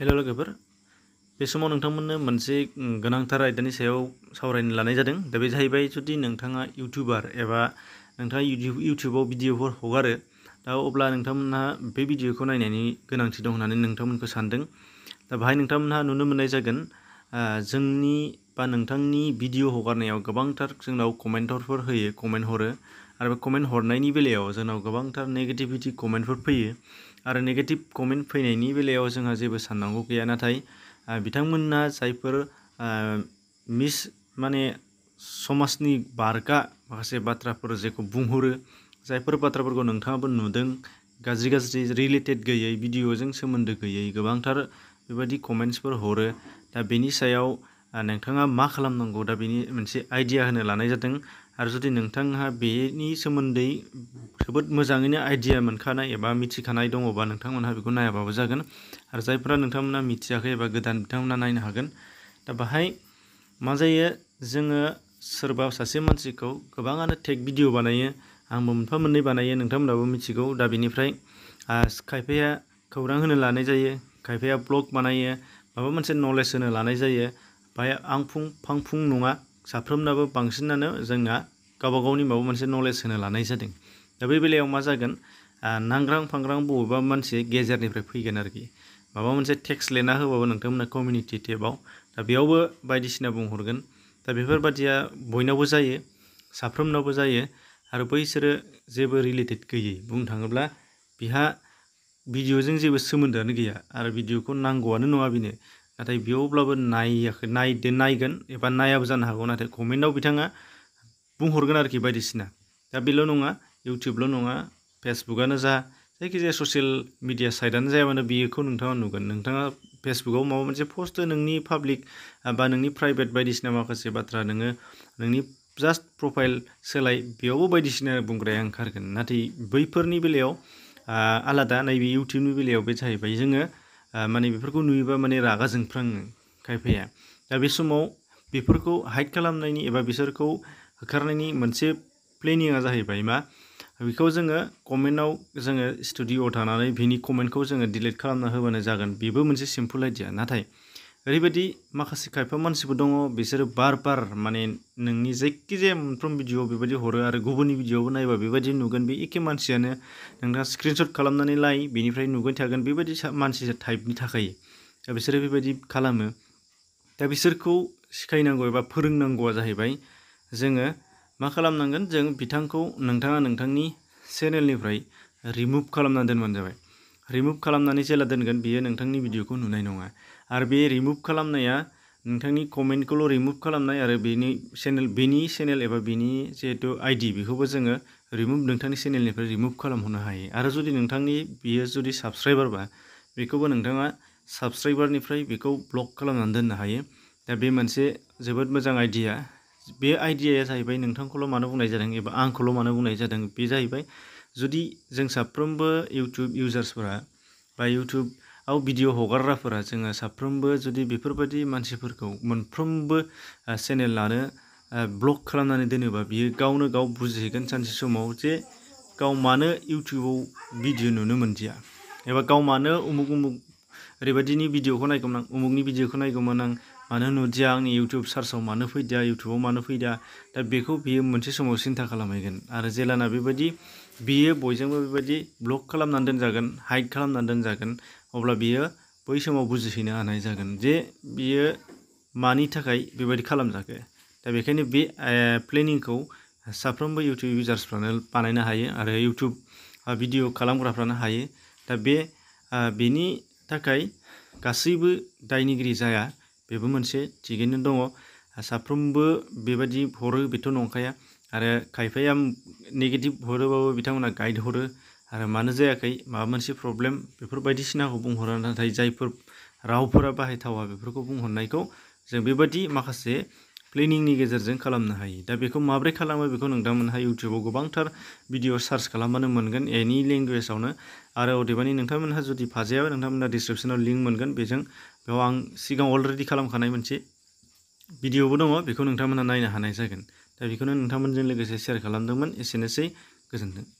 हेल' लोगोफोर, बे समाव नोंथांमोननो मोनसे गोनांथार आयदानि सायाव सावरायनो लानाय जादों। दा बे जाहैबाय जुदि नोंथाङा इउटिउबार एबा नोंथाङा इउटिउबाव भिडिअफोर हगारो, दा अब्ला नोंथांमोनहा बे भिडिअखौ नायनायनि गोनांथि दं होननानै नोंथांमोनखौ सानदों। दा बाहाय नोंथांमोनहा नुनो मोननाय जागोन जोंनि बा नोंथांनि भिडिअ हगारनायाव गोबांथार जोंनाव कमेन्टरफोर होयो, कमेन्ट हरो। आरो बे कमेन्ट हरनायनि बेलायाव जोंनाव गोबांथार नेगेटिभिटि कमेन्टफोर फैयो। आरो नेगेटिभ कमेन्ट फैनायनि बेलायाव जोंहा जेबो साननांगौ गैया। नाथाय बिथांमोनहा जायफोर माने समाजनि बारगा माखासे बाथ्राफोर जेखौ बुंहरो, जायफोर बाथ्राफोरखौ नोंथाङाबो नुदों, गाज्रि रिलेटेड गैयै, भिडिअजों सोमोन्दो गैयै गोबांथार बेबायदि कमेन्ट्सफोर हरो। दा बेनि सायाव नोंथाङा मा खालामनांगौ, दा बेनि मोनसे आइडिया होनो लानाय जादों। आरो जुदि नोंथांहा बेनि सोमोन्दै जोबोद मोजाङैनो आइडिया मोनखानाय एबा मिथिखानाय दङबा नोंथांमोनहा बेखौ नायाबाबो जागोन। आरो जायफोरा नोंथांमोना मिथियाखै एबा गोदान बिथांमोना नायनो हागोन। दा बाहाय मा जायो, जोङो सोरबा सासे मानसिखौ गोबाङानो टेक भिडिअ बानायो, आंबो मोनफा मोननै बानायो, नोंथांमोनाबो मिथिगौ। दा बेनिफ्राय खायफाया खौरां होनो लानाय जायो, खायफाया ब्लग बानायो, माबा मोनसे नलेज होनो लानाय जायो। बाहाय आंफुं फांफुं नङा, साफ्रोमनाबो बांसिनानो जोंना गावबा गावनि माबा मोनसे नलेज होनो लानाय जादों। दा बे बेलायाव मा जागोन, नांग्रां फांग्रां बबेबा मानसि गेजेरनिफ्राय फैगोन आरोखि। माबा मोनसे टेक्स्ट लिरना होबाबो नोंथांमोना कमिउनिटि टेबाव, दा बेयावबो बायदिसिना बुंहरगोन। दा बेफोरबादिया बयनावबो जायो, साफ्रोमनावबो जायो। आरो बैसोरो जेबो रिलेटेड गैयै, बुंनो थाङोब्ला बिहा भिडिअजों जेबो सोमोन्दोआनो गैया आरो भिडिअखौ नांगौआनो नङा बिनो। नाथाय बेयावब्लाबो नायगोन एबा नायाबो जानो हागौ, नाथाय कमेन्टआव बिथाङा बुंहरगोन आरोखि बायदिसिना। दा बेल' नङा, इउटिउबल' नङा, फेसबुकआनो जा, जायखिजाया ससियेल मिडिया साइटआनो जाया मानो बेखौ नोंथाङा नुगोन। नोंथाङा फेसबुकआव माबा मोनसे पस्ट नोंनि पाब्लिक बा नोंनि प्राइभेट बायदिसिना माखासे बाथ्रा नोंनि जास्ट प्रफाइल सोलाय, बेयावबो बायदिसिना बुंग्राया ओंखारगोन। नाथाय बैफोरनि बेलायाव आलादा, नैबे इउटिउबनि बेलायाव बे जाहैबाय जोङो माने बेफोरखौ नुयोबा माने रागा जोंफ्राङो खायफाया। दा बे समाव बेफोरखौ हाइड खालामनायनि एबा बिसोरखौ होखारनायनि मोनसे प्लेनिङा जाहैबाय मा, बेखौ जोङो कमेन्टआव जोङो स्टुडिअ'आव थानानै बिनि कमेन्टखौ जोङो डिलिट खालामना होबानो जागोन। बेबो मोनसे सिम्पल आइडिया। नाथाय ओरैबायदि माखासे खायफा मानसिफोर दङ, बिसोरो बार माने नोंनि जायखिजाया मोनफ्रोम भिडिअ बेबायदि हरो आरो गुबुननि भिडिअबो नायबा बेबायदि नुगोन। बे एखे मानसियानो नोंथाङा स्क्रिनशट खालामनानै लाय, बेनिफ्राय नुबाय थागोन। बेबायदि मानसि टाइपनि थाखायो। दा बिसोरो बेबायदि खालामो। दा बिसोरखौ सिखायनांगौ एबा फोरोंनांगौआ जाहैबाय, जोङो मा खालामनांगोन, जों बिथांखौ नोंथाङा नोंथांनि चेनेलनिफ्राय रिमुभ खालामना दोनबानो जाबाय। रिमुभ खालामनानै जेला दोनगोन, बियो नोंथांनि भिडिअखौ नुनाय नङा। आरो बे रिमुभ खालामनाया नोंथांनि कमेन्टखौल' रिमुभ खालामनाय, आरो बेनि चेनेल एबा बेनि जिहेथु आइडि, बेखौबो जोङो नोंथांनि चेनेलनिफ्राय रिमुभ खालामहरनो हायो। आरो जुदि नोंथांनि बियो जुदि साबस्क्राइबारबा, बेखौबो नोंथाङा साबस्क्राइबारनिफ्राय बेखौ ब्लक खालामनानै दोननो हायो। दा बे मोनसे जोबोद मोजां आइडिया। बे आइडियाया जाहैबाय नोंथांखौल' मानो बुंनाय जादों एबा आंखौल' मानो बुंनाय जादों, बे जाहैबाय जुदि जों साफ्रोमबो इउटिउब इउजार्सफोरा बा इउटिउबआव भिडिअ हगारग्राफोरा, जोङो साफ्रोमबो जुदि बेफोरबायदि मानसिफोरखौ मोनफ्रोमबो चेनेलानो ब्लक खालामनानै दोनोबा, बियो गावनो गाव बुजिहैगोन सानसे समाव जे गाव मानो इउटिउबाव भिडिअ नुनो मोनदिया, एबा गाव मानो उमुक ओरैबायदिनि भिडिअखौ नायगौमोन आं, उमुकनि भिडिअखौ नायगौमोन आं, मानो नुदिया, आंनि इउटिउब सार्चआव मानो फैदिया, इउटिउबाव मानो फैदिया। दा बेखौ बियो मोनसे समाव सिन्था खालामहैगोन। आरो जेलाना बेबायदि बियो बयजोंबो बेबायदि ब्लक खालामनानै दोनजागोन, हाइड खालामनानै दोनजागोन, अब्ला बियो बै समाव बुजिहैनो हानाय जागोन जे बियो मानि थाखाय बेबायदि खालामजाखो। दा बेखायनो बे प्लेनिंखौ साफ्रोमबो इउटिउब इउजार्सफ्रानो बानायनो हायो आरो इउटिउब भिडिअ खालामग्राफ्रानो हायो। दा बेनि थाखाय गासैबो दायनिगिरि जाया, बेबो मोनसे थिगैनो दङ। साफ्रोमबो बेबायदि हरो बेथ' नंखाया। आरो खायफाया नेगेटिभ हरोबाबो बिथांमोना गाइड हरो, आरो मानो जायाखै, माबा मोनसे प्रब्लेम, बेफोर बायदिसिनाखौ बुंहरो। नाथाय जायफोर रावफोरा बाहायथावा, बेफोरखौ बुंहरनायखौ जों बेबायदि माखासे प्लेनिंनि गेजेरजों खालामनो हायो। दा बेखौ माब्रै खालामो, बेखौ नोंथांमोनहा इउटिउबाव गोबांथार भिडिअ सार्च खालामबानो मोनगोन, एनि लेंगुवेजावनो। आरो अदेबानि नोंथांमोनहा जुदि फाजायाबा, नोंथांमोनहा डिसक्रिपसनाव लिंक मोनगोन। बेयाव आं सिगाङाव अलरेडि खालामखानाय मोनसे भिडिअबो दङ, बेखौ नोंथांमोनहा नायनो हानाय जागोन। दा बेखौनो नोंथांमोनजों लोगोसे शेयार खालामदोंमोन। एसेनोसै, गोजोन्थों।